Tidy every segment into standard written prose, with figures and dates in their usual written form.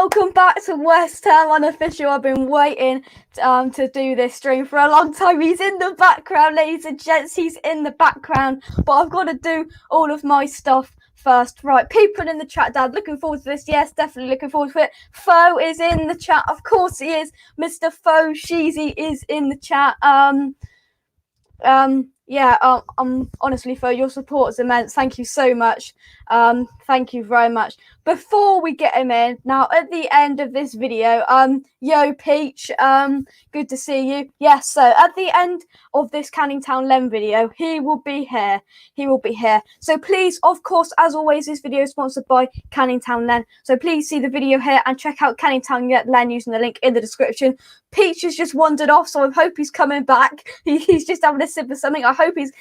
welcome back to West Ham Unofficial. I've been waiting to do this stream for a long time. He's in the background, ladies and gents. He's in the background, but I've got to do all of my stuff first. Right, people in the chat, Dad, looking forward to this. Yes, definitely looking forward to it. Foe is in the chat. Of course he is. Mr. Foe Sheezy is in the chat. Honestly, Foe, your support is immense. Thank you so much. Thank you very much. Before we get him in, now at the end of this video, yo Peach, good to see you. Yes, so at the end of this Canning Town Len video, he will be here. He will be here. So please, of course, as always, this video is sponsored by Canning Town Len. So please see the video here and check out Canning Town Len using the link in the description. Peach has just wandered off, so I hope he's coming back. He's just having a sip of something. I hope he's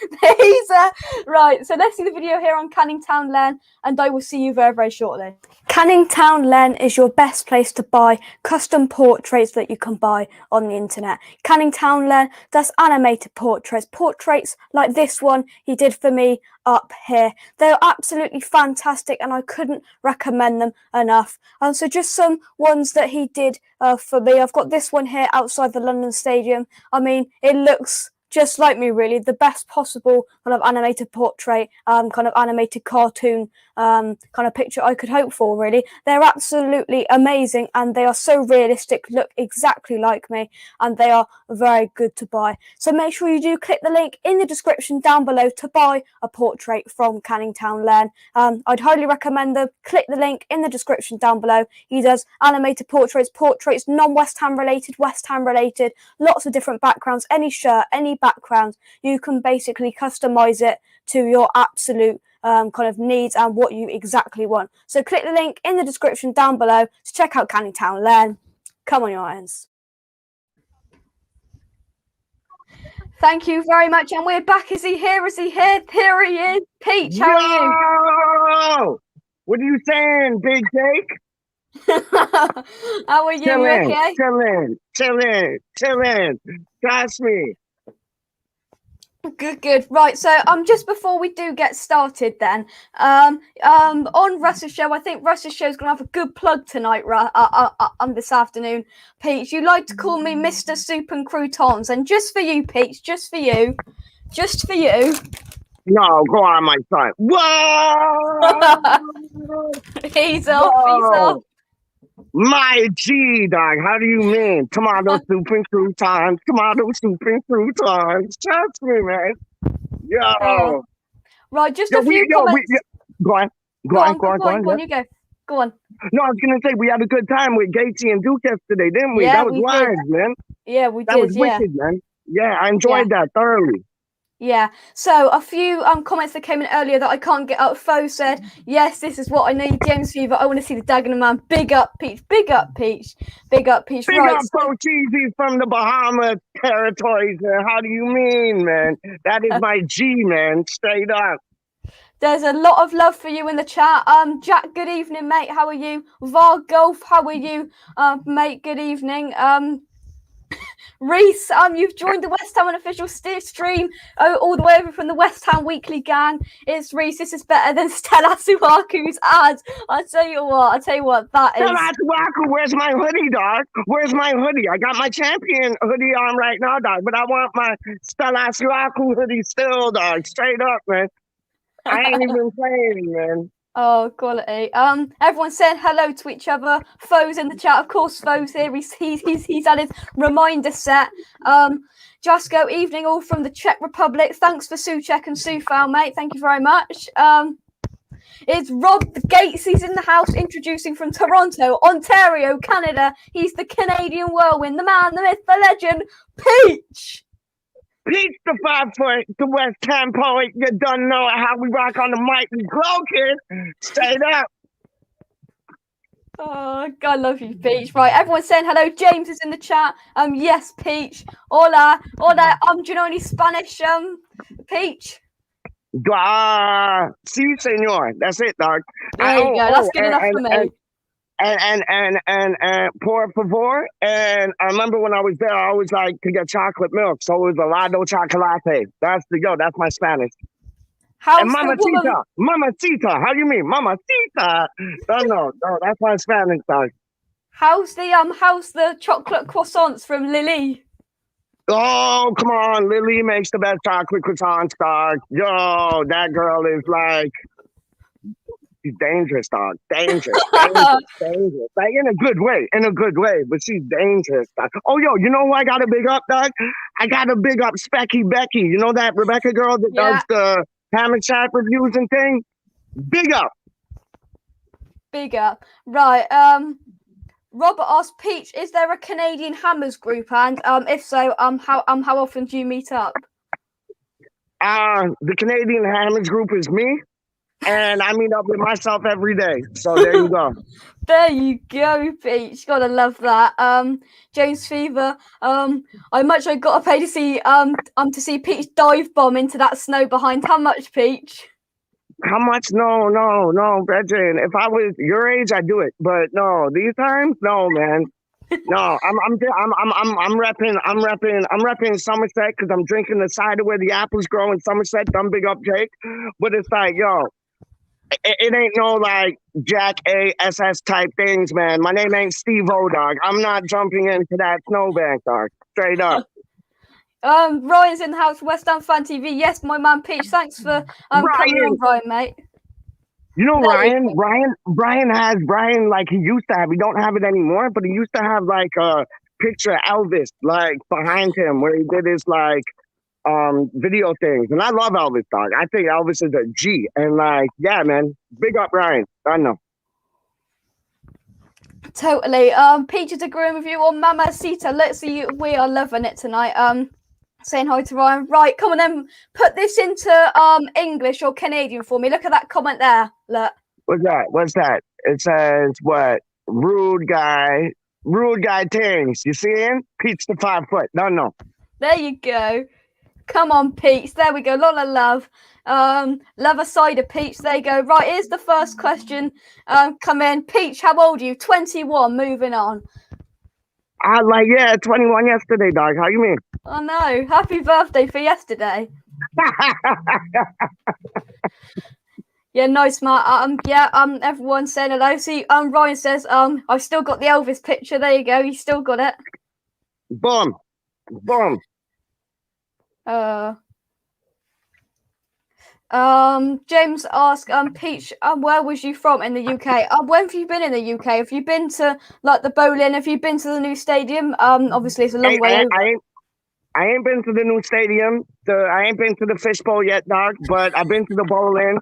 right. So let's see the video here on Canning Town Len, and I will see you very, very shortly. Canning Town Len is your best place to buy custom portraits that you can buy on the internet. Canning Town Len does animated portraits like this one he did for me up here. They're absolutely fantastic and I couldn't recommend them enough. So just some ones that he did for me. I've got this one here outside the London Stadium. I mean, it looks just like me, really. The best possible kind of animated portrait, kind of animated cartoon kind of picture I could hope for, really. They're absolutely amazing and they are so realistic, look exactly like me, and they are very good to buy. So make sure you do click the link in the description down below to buy a portrait from Canning Town Len. I'd highly recommend them. Click the link in the description down below. He does animated portraits, non-West Ham related, West Ham related, lots of different backgrounds, any shirt, any background. You can basically customize it to your absolute kind of needs and what you exactly want. So click the link in the description down below to check out Canning Town Len. Come on, your ends. Thank you very much, and we're back. Is he here? Is he here? Here he is. Peach, how are you? What are you saying, Big Jake? How are you? Chillin', you okay? chillin'. Trust me. Good. Right, so just before we do get started then, on Russ's show, I think Russ's show is going to have a good plug tonight, this afternoon. Peach, you like to call me Mr. Soup and Croutons, and just for you, Peach, just for you. No, go on, my son. Whoa! He's off. My G, dog. How do you mean? Tomato soup and croutons. Trust me, man. Yo. Right, just a few comments. Go on. You go. Go on. No, I was going to say, we had a good time with Gaethje and Duke yesterday, didn't we? Yeah, that was wild, man. Yeah, we did. That was wicked, man. Yeah, I enjoyed that thoroughly. Yeah, so a few comments that came in earlier that I can't get up. Foe said, yes, this is what I need. James Fever, I want to see the Dagenham man. Big up, Peach. Big up, Peach. Big up, Bo Cheesy from the Bahamas territories, man. How do you mean, man? That is my G, man. Straight up. There's a lot of love for you in the chat. Jack, good evening, mate. How are you? Var Golf, how are you, mate? Good evening. Reese, you've joined the West Ham Unofficial stream all the way over from the West Ham Weekly gang. It's Reese. This is better than Stella Suaku's ad. I tell you what, that is. Stella Suaku, where's my hoodie, dog? Where's my hoodie? I got my champion hoodie on right now, dog, but I want my Stella Suaku hoodie still, dog. Straight up, man. I ain't even playing, man. Oh, quality. Everyone's saying hello to each other. Foe's in the chat. Of course, Foe's here. He's had his reminder set. Jasko, evening all from the Czech Republic. Thanks for Suchek and Sufal, mate. Thank you very much. It's Rob Gates. He's in the house, introducing from Toronto, Ontario, Canada. He's the Canadian whirlwind, the man, the myth, the legend, Peach. Peach the 5 foot, the West Ham poet. You don't know how we rock on the mic and glow, kid. Straight up. Oh, God, love you, Peach. Right, everyone's saying hello. James is in the chat. Yes, Peach. Hola. Do you know any Spanish, Peach? Si, senor. That's it, dog. There you go. That's good enough for me. And por favor. And I remember when I was there, I always like to get chocolate milk. So it was helado chocolate. That's my Spanish. And mamacita. How do you mean? Mamacita. No, that's my Spanish, dog. How's the chocolate croissants from Lily? Oh, come on. Lily makes the best chocolate croissants, dog. Yo, that girl is like, she's dangerous, dog. Dangerous, dangerous, dangerous. Like in a good way, but she's dangerous, dog. Oh, yo, you know who I got to big up, dog? I got to big up Specky Becky. You know that Rebecca girl that Yeah. does the ham and shack reviews and thing? Big up. Big up. Right. Robert asked Peach, is there a Canadian Hammers group? And if so, how often do you meet up? The Canadian Hammers group is me, and I meet up with myself every day. So there you go. There you go, Peach. Gotta love that. James Fever. I gotta pay to see Peach dive bomb into that snow behind. How much, Peach? How much? No, Brethren. If I was your age, I'd do it. But no, these times, no, man. No, I'm repping Somerset because I'm drinking the cider where the apples grow in Somerset. Dumb big up, Jake. But it's like, yo, it ain't no like Jack ASS type things, man. My name ain't Steve O, dog. I'm not jumping into that snowbank, dog. Straight up. Ryan's in the house, West Ham Fan TV. Yes, my man Peach. Thanks for coming on, Ryan, mate. You know, Brian, like he used to have, he don't have it anymore, but he used to have like a picture of Elvis like behind him where he did his like video things. And I love Elvis, dog. I think Elvis is a G. And like, yeah, man, big up Brian. I know. Totally. Peach is agreeing with you on Mamacita. Let's see, we are loving it tonight. Saying hi to Ryan. Right, come on then. Put this into English or Canadian for me. Look at that comment there. Look. What's that? It says what? Rude guy things. You seeing? Peach the 5 foot. No. There you go. Come on, Peach. There we go. Lot of love. Love a cider, Peach. There you go. Right, here's the first question. Come in. Peach, how old are you? 21. Moving on. 21 yesterday, dog. How you mean? Oh no! Happy birthday for yesterday. Yeah, nice, Matt. Everyone saying hello. See, Ryan says, I've still got the Elvis picture. There you go. You still got it. Boom. James asked, Peach, where was you from in the UK? When have you been in the UK? Have you been to like the Boleyn? Have you been to the new stadium? Obviously it's a long way over. I ain't been to the new stadium. I ain't been to the fishbowl yet, dog. But I've been to the Boleyn,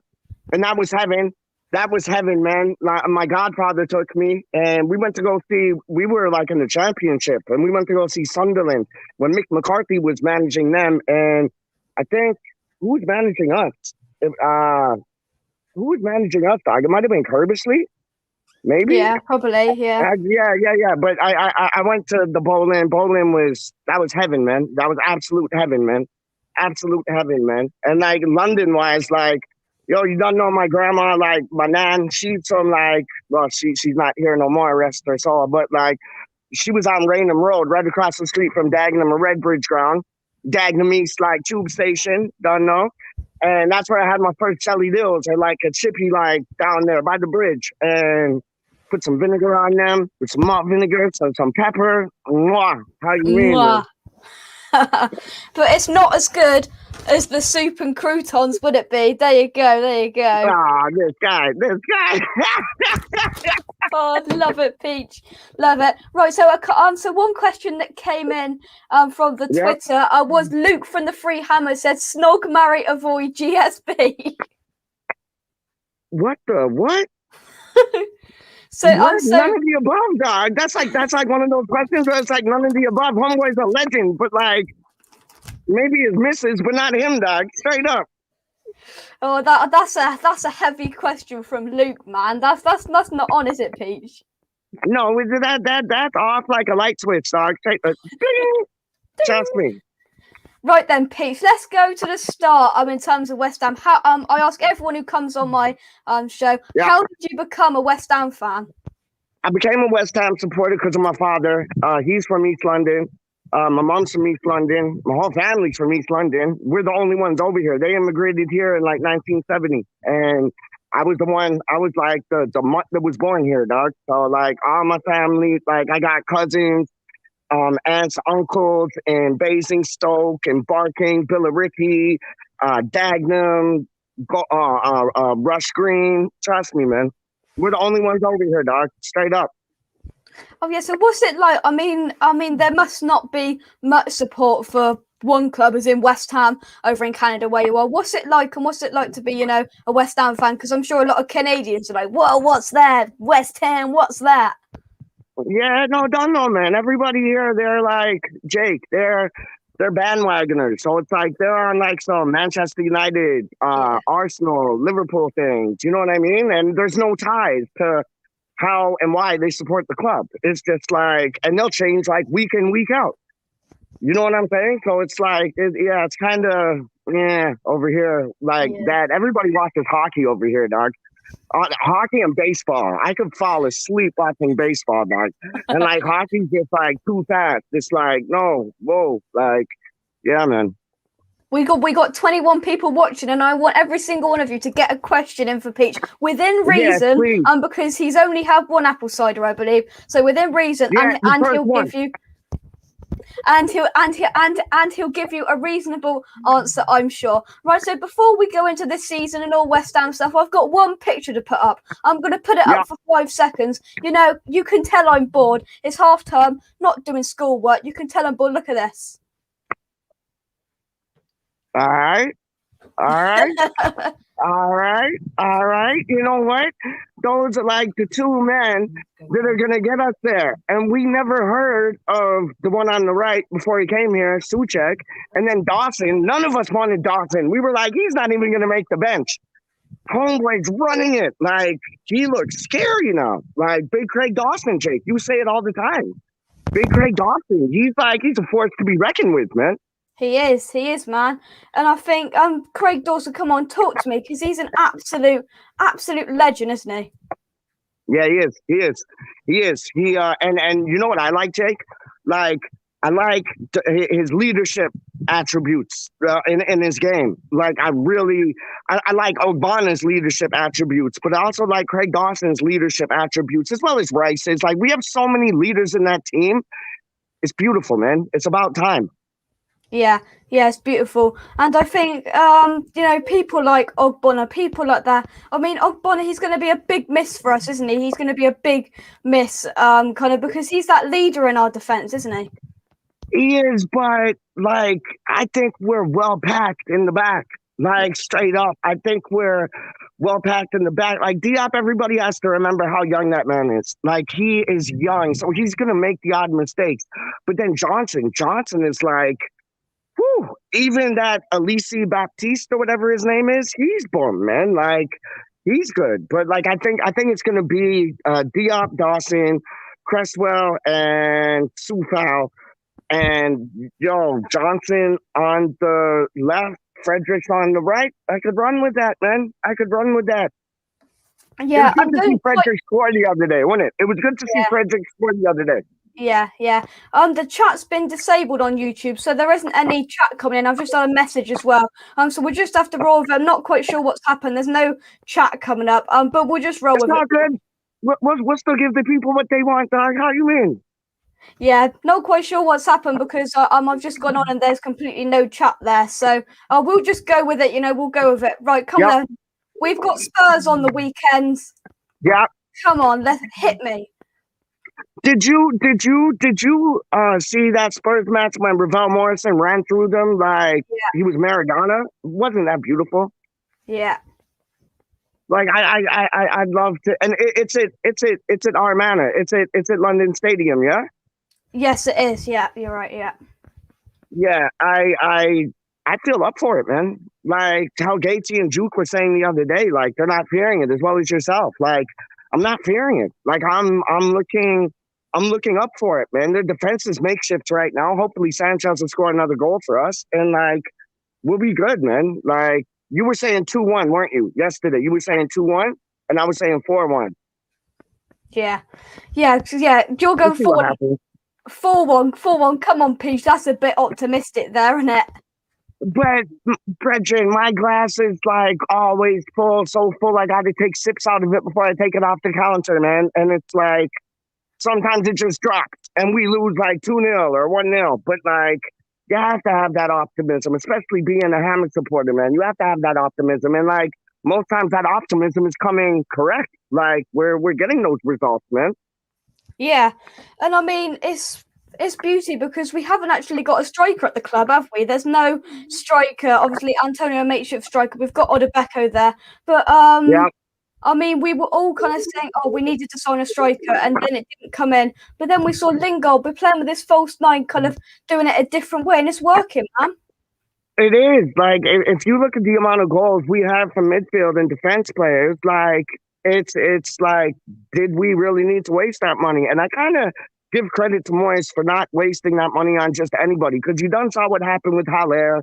and that was heaven. That was heaven, man. My godfather took me, and we went to go see. We were like in the championship, and we went to go see Sunderland when Mick McCarthy was managing them. And I think who was managing us? Who was managing us, dog? It might have been Kerbesley, maybe. Yeah, probably. Yeah. Yeah. But I went to the Boleyn. Boleyn was heaven, man. That was absolute heaven, man. Absolute heaven, man. And like London wise, like, yo, you don't know my grandma, like my nan. She's from like, well, she's not here no more, rest her soul. But like, she was on Raynham Road, right across the street from Dagenham and Redbridge Ground. Dagenham East, like tube station, don't know. And that's where I had my first Shelly Dills at like a chippy, like down there by the bridge, and put some vinegar on them with some malt vinegar, some pepper. Mwah. How you mean? But it's not as good as the soup and croutons, would it be? There you go. Ah, this guy. Oh, love it, Peach. Love it. Right, so one question that came in from the Twitter was Luke from the Free Hammer said, "Snog, marry, avoid GSB." What the what? So none of the above, dog. That's like one of those questions where it's like none of the above. Homeboy's a legend, but like maybe his missus, but not him, dog. Straight up. Oh, that's a heavy question from Luke, man. That's not on, is it, Peach? No, that's off like a light switch, dog. Trust me. Right then, Peach. Let's go to the start. In terms of West Ham, how I ask everyone who comes on my show, how did you become a West Ham fan? I became a West Ham supporter because of my father. He's from East London. My mom's from East London. My whole family's from East London. We're the only ones over here. They immigrated here in like 1970. And I was the one. I was like the month that was born here, dog. So like all my family, like I got cousins, aunts, uncles in Basingstoke and Barking, Billericay, Dagenham, Rush Green. Trust me, man. We're the only ones over here, dog. Straight up. Oh yeah, so what's it like? I mean, there must not be much support for one club, as in West Ham over in Canada, where you are. What's it like, and what's it like to be, you know, a West Ham fan? Because I'm sure a lot of Canadians are like, "Whoa, what's that? West Ham, what's that?" Yeah, no, don't know, man. Everybody here, they're like Jake. They're bandwagoners. So it's like they're on like some Manchester United, Yeah. Arsenal, Liverpool things. You know what I mean? And there's no ties to how and why they support the club. It's just like, and they'll change like week in, week out. You know what I'm saying? So it's like, yeah, it's kind of, yeah, over here, like Yeah. that. Everybody watches hockey over here, dog. Hockey and baseball. I could fall asleep watching baseball, dog. And like hockey's just like too fast. It's like, no, whoa, like, yeah, man. We got 21 people watching, and I want every single one of you to get a question in for Peach within Yes, reason. please. Because he's only had one apple cider, I believe. So within reason, Yeah, and first he'll one. give you. He'll give you a reasonable answer, I'm sure. Right, so before we go into this season and all West Ham stuff, I've got one picture to put up. I'm going to put it Yeah. up for 5 seconds. You know, you can tell I'm bored. It's half term, not doing schoolwork. You can tell I'm bored. Look at this. All right. All right. All right. All right. You know what? Those are like the two men that are going to get us there. And we never heard of the one on the right before he came here, Suchek. And then Dawson. None of us wanted Dawson. We were like, he's not even going to make the bench. Homeboy's running it. Like, he looks scary now. Like, Big Craig Dawson, Jake. You say it all the time. Big Craig Dawson. He's a force to be reckoned with, man. He is, man. And I think Craig Dawson, come on, talk to me, because he's an absolute legend, isn't he? Yeah, he is. And you know what I like, Jake? Like, I like his leadership attributes in his game. Like, I like Obana's leadership attributes, but I also like Craig Dawson's leadership attributes, as well as Rice's. Like, we have so many leaders in that team. It's beautiful, man. It's about time. Yeah, it's beautiful. And I think, you know, people like Ogbonna, people like that. I mean, Ogbonna, he's going to be a big miss for us, isn't he? He's going to be a big miss, kind of, because he's that leader in our defense, isn't he? He is, but like, I think we're well packed in the back. Like, straight up, I think we're well packed in the back. Like, Diop, everybody has to remember how young that man is. Like, he is young, so he's going to make the odd mistakes. But then Johnson is like, whew, even that Alisi Baptiste or whatever his name is, he's born, man. Like, he's good. But like, I think it's going to be Diop, Dawson, Cresswell, and Sufal. And Johnson on the left, Fredericks on the right. I could run with that, man. I could run with that. Yeah, it was good to see Fredericks score the other day, wasn't it? It was good to see Fredericks score the other day. Yeah. The chat's been disabled on YouTube, so there isn't any chat coming in. I've just had a message as well. So we'll just have to roll with it. I'm not quite sure what's happened. There's no chat coming up. But we'll just roll with it. It's not good. We'll still give the people what they want, dog. How you mean? Yeah, not quite sure what's happened because I've just gone on and there's completely no chat there. So we'll just go with it. You know, we'll go with it. Right, come on. We've got Spurs on the weekends. Yeah. Come on, let's hit me. Did you see that Spurs match when Ravel Morrison ran through them like he was Maradona? Wasn't that beautiful? Yeah. Like I'd love to, and it's at Armana. It's at London Stadium. Yeah. Yes, it is. Yeah, you're right. Yeah. Yeah, I feel up for it, man. Like how Gatesy and Juke were saying the other day, like they're not fearing it as well as yourself. Like I'm not fearing it. Like I'm looking up for it, man. Their defense is makeshift right now. Hopefully Sanchez will score another goal for us, and like we'll be good, man. Like you were saying 2-1, weren't you? Yesterday, you were saying 2-1, and I was saying 4-1. Yeah. You're going forward. 4-1. Come on, Peach. That's a bit optimistic there, isn't it? But, brethren, my glass is like always full, so full I got to take sips out of it before I take it off the counter, man. And it's like sometimes it just drops and we lose like 2-0 or 1-0. But like, you have to have that optimism, especially being a Hammer supporter, man. You have to have that optimism. And like, most times that optimism is coming correct. Like, we're getting those results, man. Yeah, and I mean it's beauty because we haven't actually got a striker at the club, have we? There's no striker. Obviously, Antonio makeshift striker. We've got Odebeko there, but Yeah. I mean, we were all kind of saying, "Oh, we needed to sign a striker," and then it didn't come in. But then we saw Lingard be playing with this false nine, kind of doing it a different way, and it's working, man. It is like if you look at the amount of goals we have from midfield and defense players, like it's like, did we really need to waste that money? And I kind of give credit to Moyes for not wasting that money on just anybody because you done saw what happened with Haller.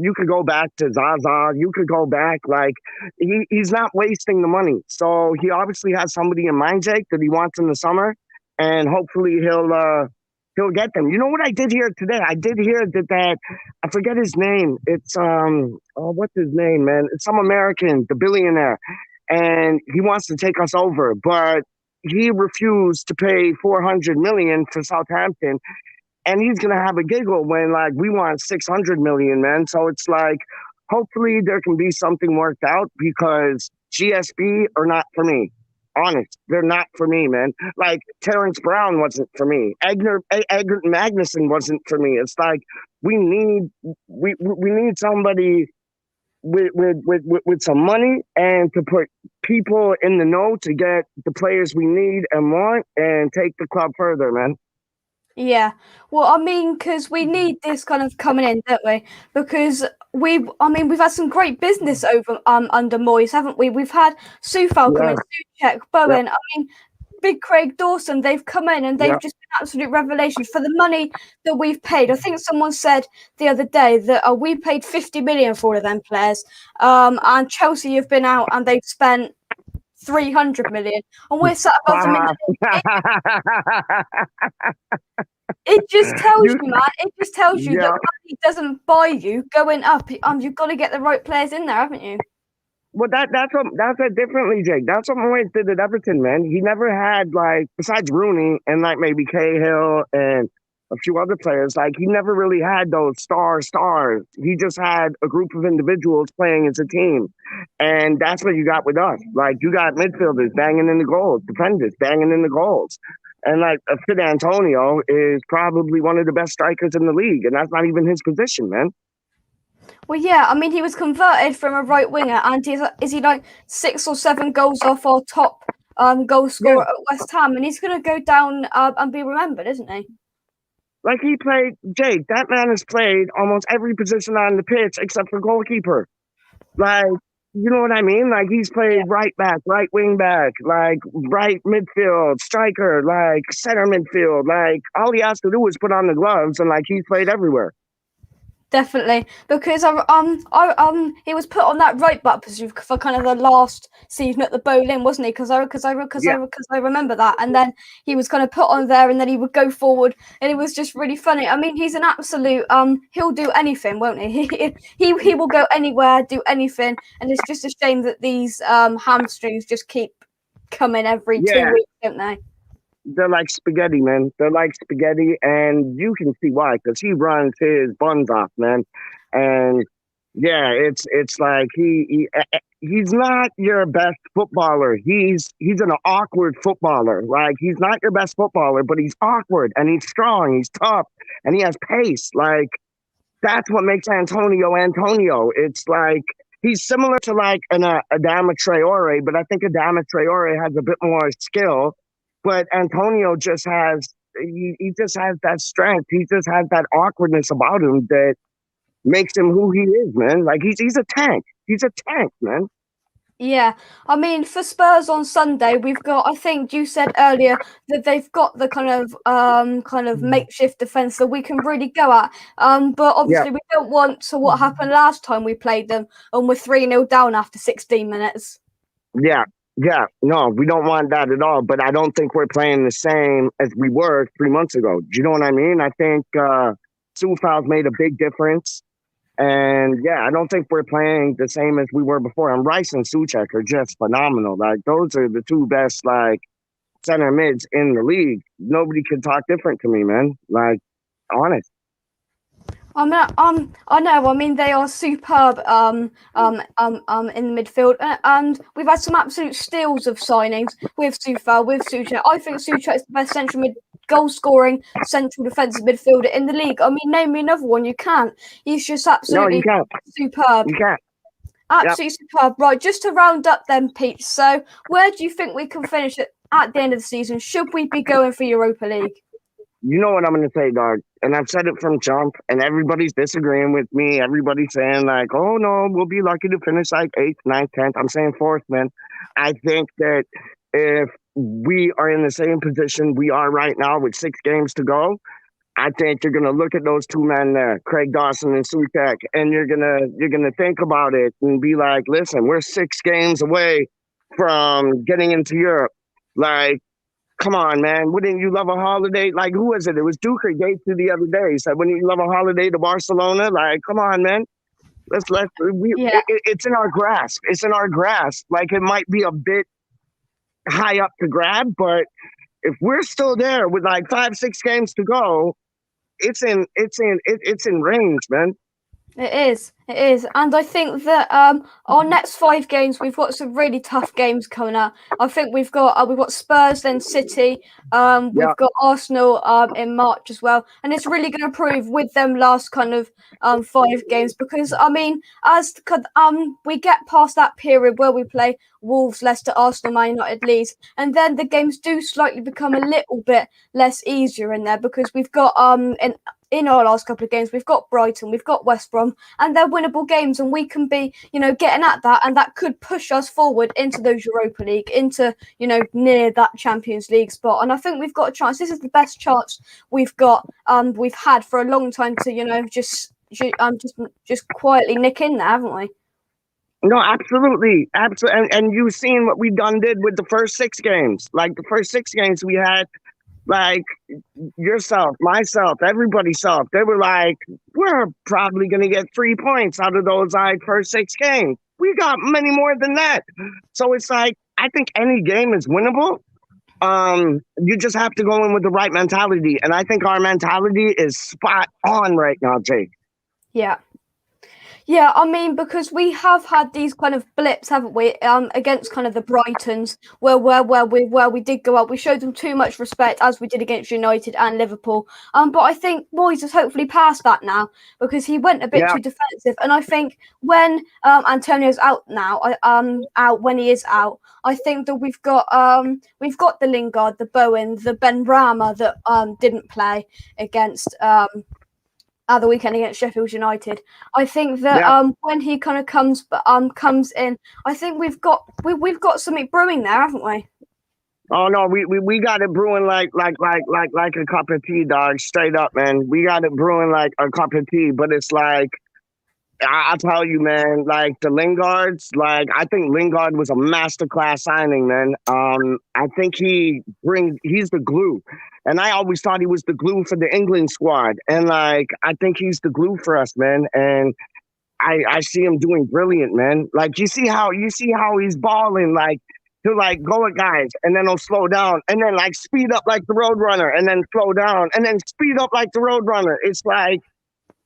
You could go back to Zaza. You could go back like he's not wasting the money. So he obviously has somebody in mind, Jake, that he wants in the summer, and hopefully he'll get them. You know what I did hear today? I did hear that I forget his name. It's what's his name, man? It's some American, the billionaire, and he wants to take us over, but he refused to pay 400 million for Southampton, and he's gonna have a giggle when like we want 600 million, man. So it's like, hopefully there can be something worked out because GSB are not for me. Honest, they're not for me, man. Like Terrence Brown wasn't for me. Egert Magnuson wasn't for me. It's like we need somebody with some money and to put people in the know to get the players we need and want and take the club further, man. Yeah, well, I mean, because we need this kind of coming in, don't we? Because I mean, we've had some great business over under Moyes, haven't we? We've had Soufal come Yeah, in, Souček, yeah, Bowen. I mean, Big Craig Dawson. They've come in and yeah. they've just been absolute revelations for the money that we've paid. I think someone said the other day that we paid 50 million for all of them players, and Chelsea have been out and they've spent 300 million, and we're sat above them in the It just tells you, you, man. It just tells you that yeah. money doesn't buy you going up. You've got to get the right players in there, haven't you? Well, that's it differently, Jake. That's what Moyes did at Everton, man. He never had like besides Rooney and like maybe Cahill and a few other players. Like he never really had those stars. He just had a group of individuals playing as a team, and that's what you got with us. Like you got midfielders banging in the goals, defenders banging in the goals, and like Fit Antonio is probably one of the best strikers in the league, and that's not even his position, man. Well, yeah. I mean, he was converted from a right winger, and is he like 6 or 7 goals off our top goal Yeah, scorer at West Ham, and he's going to go down and be remembered, isn't he? like he played, Jake, that man has played almost every position on the pitch except for goalkeeper. Like, you know what I mean? Like he's played Yeah. right back, right wing back, like right midfield, striker, like center midfield. Like all he has to do is put on the gloves and like he's played everywhere. Definitely, because he was put on that right back position for kind of the last season at the Boleyn, wasn't he? Yeah, Because I remember that, and then he was kind of put on there, and then he would go forward, and it was just really funny. I mean, he's an absolute he'll do anything, won't he? He will go anywhere, do anything, and it's just a shame that these hamstrings just keep coming every two yeah. weeks, don't they? They're like spaghetti, man. They're like spaghetti, and you can see why because he runs his buns off, man. And yeah, it's like he's not your best footballer. He's an awkward footballer. Like he's not your best footballer, but he's awkward and he's strong, he's tough, and he has pace. Like that's what makes Antonio Antonio. It's like he's similar to like an Adama Traore, but I think Adama Traore has a bit more skill. But Antonio just has he just has that strength. He just has that awkwardness about him that makes him who he is, man. Like he's a tank. He's a tank, man. Yeah, I mean, for Spurs on Sunday, we've got. I think you said earlier that they've got the kind of makeshift defense that we can really go at. But Yeah, obviously, we don't want to what happened last time we played them, and we're 3-0 down after 16 minutes. yeah, yeah. No, we don't want that at all. But I don't think we're playing the same as we were 3 months ago. Do you know what I mean? I think Sufal's made a big difference. And yeah, I don't think we're playing the same as we were before. And Rice and Suchek are just phenomenal. Like those are the two best like center mids in the league. Nobody can talk different to me, man. Like honest. I know. I mean, they are superb. In the midfield, and we've had some absolute steals of signings with Sufa, with Suchek. I think Suchek is the best central mid, goal-scoring central defensive midfielder in the league. I mean, name me another one. You can't. He's just absolutely superb. You can't. Absolutely superb. Right, just to round up then, Pete. So, where do you think we can finish it at the end of the season? Should we be going for Europa League? You know what I'm going to say, dog. And I've said it from jump, and everybody's disagreeing with me. Everybody's saying, like, oh, no, we'll be lucky to finish like 8th, 9th, 10th. I'm saying 4th, man. I think that if we are in the same position we are right now with 6 games to go, I think you're gonna look at those two men there, Craig Dawson and Suchek, and you're gonna think about it and be like, listen, we're 6 games away from getting into Europe. Like, come on, man. Wouldn't you love a holiday? Like, who was it? It was Duker Gates the other day. He said, wouldn't you love a holiday to Barcelona? Like, come on, man. It's in our grasp. It's in our grasp. Like, it might be a bit high up to grab, but if we're still there with like 5, 6 games to go, it's in range, man. It is, and I think that our next 5 games, we've got some really tough games coming up. I think we've got Spurs, then City, we've got Arsenal in March as well, and it's really going to prove with them last kind of 5 games, because I mean, as we get past that period where we play Wolves, Leicester, Arsenal, Man United, Leeds, and then the games do slightly become a little bit less easier in there, because we've got in our last couple of games, we've got Brighton, we've got West Brom, and they're winnable games, and we can be, getting at that, and that could push us forward into those Europa League, into, near that Champions League spot. And I think we've got a chance. This is the best chance we've had for a long time to, just quietly nick in there, haven't we? No, absolutely. And you've seen what we did with the first 6 games. Like the first 6 games we had, like yourself, myself, everybody's self. They were like, we're probably going to get 3 points out of those like first 6 games. We got many more than that. So it's like, I think any game is winnable. You just have to go in with the right mentality. And I think our mentality is spot on right now, Jake. Yeah. Yeah, I mean, because we have had these kind of blips, haven't we? Against kind of the Brightons, where we did go up. We showed them too much respect, as we did against United and Liverpool. But I think Moyes has hopefully passed that now, because he went a bit too defensive. And I think when Antonio's out now, when he is out, I think that we've got the Lingard, the Bowen, the Ben Rama that didn't play against the weekend against Sheffield United. I think that when he kind of comes in, I think we've got something brewing there, haven't we? Oh no, we got it brewing like a cup of tea, dog. Straight up, man. We got it brewing like a cup of tea, but it's like, I'll tell you, man, like the Lingards, like I think Lingard was a masterclass signing, man. I think he's the glue. And I always thought he was the glue for the England squad. And like I think he's the glue for us, man. And I see him doing brilliant, man. Like you see how he's balling, like he'll like go at guys and then he'll slow down and then like speed up like the Roadrunner and then slow down and then speed up like the Roadrunner. It's like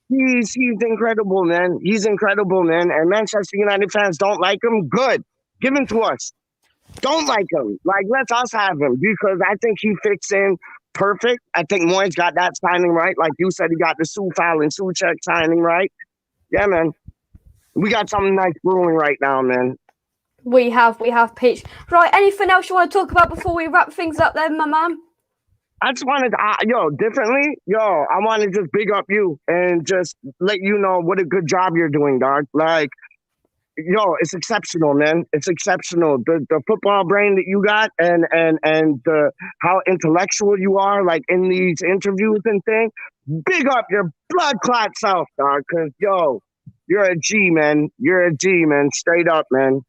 He's incredible, man. He's incredible, man. And Manchester United fans don't like him. Good. Give him to us. Don't like him. Like, let us have him, because I think he fits in perfect. I think Moyes got that signing right. Like you said, he got the Sufal and Suchek signing right. Yeah, man. We got something nice brewing right now, man. We have Peach. Right, anything else you want to talk about before we wrap things up then, my man? I just wanted to, I want to just big up you and just let you know what a good job you're doing, dog. Like, it's exceptional, man. It's exceptional. The football brain that you got and how intellectual you are, like in these interviews and things. Big up your blood clot self, dog. Cause you're a G, man. You're a G, man. Straight up, man.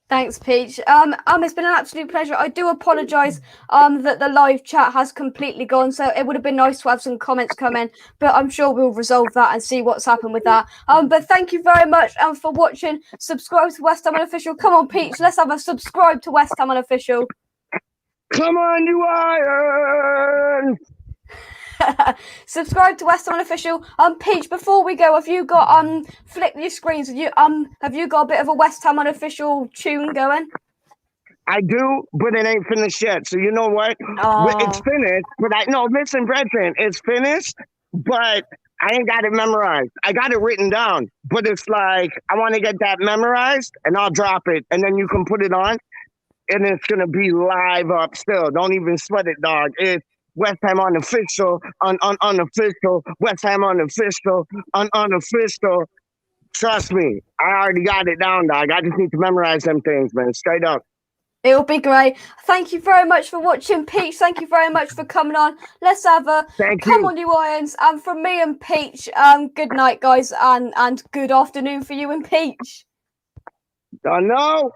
Thanks, Peach. It's been an absolute pleasure. I do apologise that the live chat has completely gone, so it would have been nice to have some comments come in, but I'm sure we'll resolve that and see what's happened with that. But thank you very much for watching. Subscribe to West Ham Unofficial. Come on, Peach, let's have a subscribe to West Ham Unofficial. Come on, you Irons! Subscribe to West Ham Unofficial. Peach, before we go, have you got flick your screens? Have you got a bit of a West Ham Unofficial tune going? I do, but it ain't finished yet. So you know what? It's finished, but listen, brethren, it's finished, but I ain't got it memorized. I got it written down, but it's like I want to get that memorized, and I'll drop it, and then you can put it on, and it's gonna be live up still. Don't even sweat it, dog. It's West Ham Unofficial, unofficial, West Ham Unofficial, unofficial. Trust me, I already got it down, dog. I just need to memorize them things, man. Straight up. It'll be great. Thank you very much for watching, Peach. Thank you very much for coming on. Let's have a come on, you Irons. And from me and Peach, good night, guys, and good afternoon for you and Peach. I know.